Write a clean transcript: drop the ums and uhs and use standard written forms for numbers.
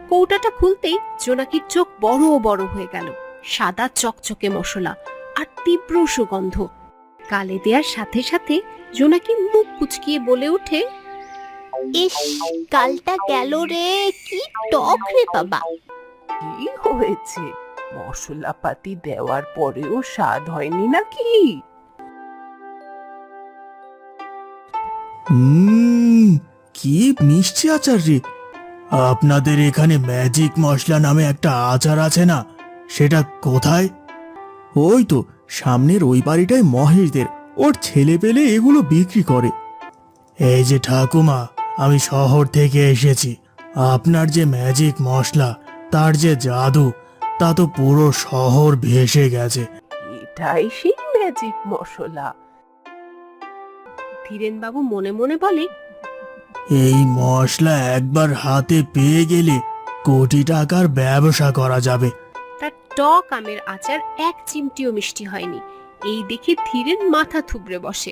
কৌটাটা খুলতেই জোনাকির চোখ বড় বড় হয়ে গেল। সাদা চকচকে মশলা আর তীব্র সুগন্ধ। গালে দেওয়ার সাথে সাথে জোনাকি মুখ কুচকিয়ে বলে ওঠে, ইস, কালটা গেল রে, কি টক রে বাবা। কি হয়েছে? মশলাপাতি দেওয়ার পরেও স্বাদ হয়নি নাকি? কি মিষ্টি আচার রে। আপনাদের এখানে ম্যাজিক মশলা নামে একটা আচার আছে না, সেটা কোথায়? ওই তো সামনের ওই বাড়িটায় মহেশদের, ওর ছেলে পেলে এগুলো বিক্রি করে। এই যে ঠাকুমা, আমি শহর থেকে এসেছি। আপনার যে ম্যাজিক মশলা, তার যে জাদু, তা তো পুরো শহর ভেসে গেছে। এটাই সেই ম্যাজিক মশলা। ধীরেন বাবু মনে মনে বলে, এই মশলা একবার হাতে পেয়ে গেলে কোটি টাকার ব্যবসা করা যাবে। তার টক আমের আচার এক চিমটিও মিষ্টি হয়নি। এই দেখে ধীরেন মাথা থুবড়ে বসে।